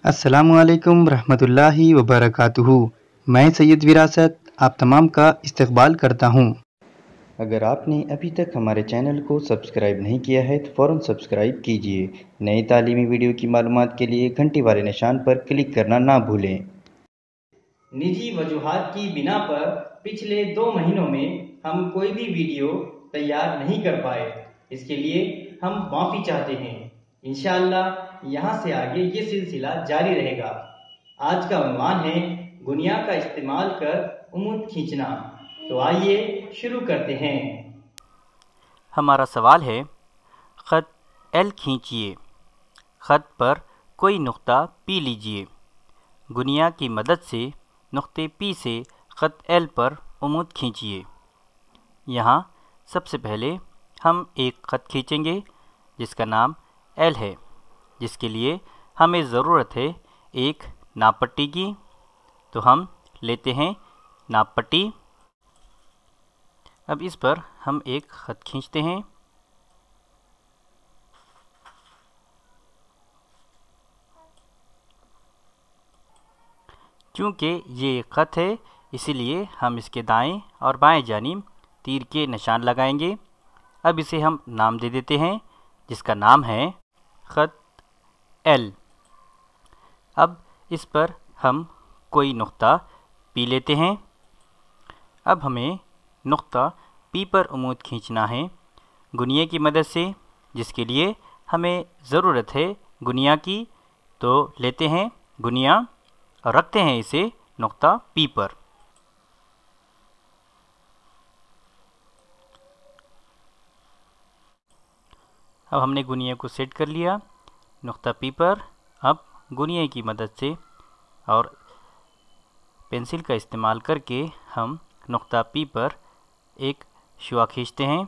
अस्सलामुअलैकुम रहमतुल्लाहि वबरकातुहू। मैं सैयद विरासत आप तमाम का इस्तकबाल करता हूँ। अगर आपने अभी तक हमारे चैनल को सब्सक्राइब नहीं किया है तो फ़ौरन सब्सक्राइब कीजिए। नई तालीमी वीडियो की मालूमात के लिए घंटी वाले निशान पर क्लिक करना ना भूलें। निजी वजूहात की बिना पर पिछले 2 महीनों में हम कोई भी वीडियो तैयार नहीं कर पाए। इसके लिए हम माफ़ी चाहते हैं। इंशाअल्लाह यहाँ से आगे ये सिलसिला जारी रहेगा। आज का उन्वान है गुनिया का इस्तेमाल कर उम्मीद खींचना। तो आइए शुरू करते हैं। हमारा सवाल है, ख़त एल खींचिए। ख़त पर कोई नुक्ता पी लीजिए। गुनिया की मदद से नुक्ते पी से ख़त एल पर उम्मीद खींचिए। यहाँ सबसे पहले हम एक ख़त खींचेंगे जिसका नाम एल है, जिसके लिए हमें ज़रूरत है एक नाप पट्टी की। तो हम लेते हैं नाप पट्टी। अब इस पर हम एक ख़त खींचते हैं। चूँकि ये ख़त है इसीलिए हम इसके दाएं और बाएं जानिब तीर के निशान लगाएंगे। अब इसे हम नाम दे देते हैं जिसका नाम है ख़त एल। अब इस पर हम कोई नुक्ता पी लेते हैं। अब हमें नुक्ता पी पर उम्मीद खींचना है गुनिया की मदद से, जिसके लिए हमें ज़रूरत है गुनिया की। तो लेते हैं गुनिया और रखते हैं इसे नुक्ता पी पर। अब हमने गुनिया को सेट कर लिया नुक्ता पी पर। अब गुनिया की मदद से और पेंसिल का इस्तेमाल करके हम नुक्ता पी पर एक शुआ खींचते हैं।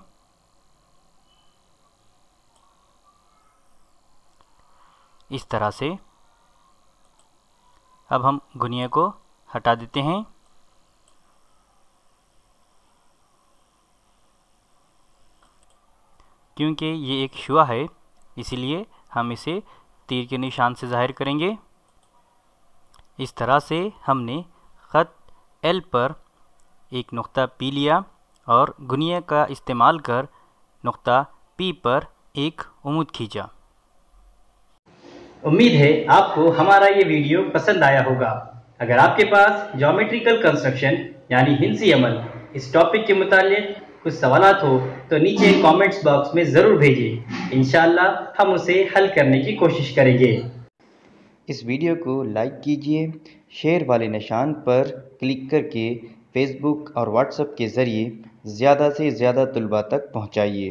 इस तरह से अब हम गुनिया को हटा देते हैं। क्योंकि ये एक शुआ है इसीलिए हम इसे तीर के निशान से ज़ाहिर करेंगे। इस तरह से हमने ख़त एल पर एक नुक्ता पी लिया और गुनिया का इस्तेमाल कर नुक्ता पी पर एक उम्मीद खींचा। उम्मीद है आपको हमारा ये वीडियो पसंद आया होगा। अगर आपके पास ज्योमेट्रिकल कंस्ट्रक्शन यानी हिंसी अमल इस टॉपिक के मुतालिक कुछ सवालात हो तो नीचे कमेंट्स बॉक्स में ज़रूर भेजिए। इंशाअल्लाह हम उसे हल करने की कोशिश करेंगे। इस वीडियो को लाइक कीजिए, शेयर वाले निशान पर क्लिक करके फेसबुक और व्हाट्सएप के ज़रिए ज़्यादा से ज़्यादा तुलबा तक पहुँचाइए।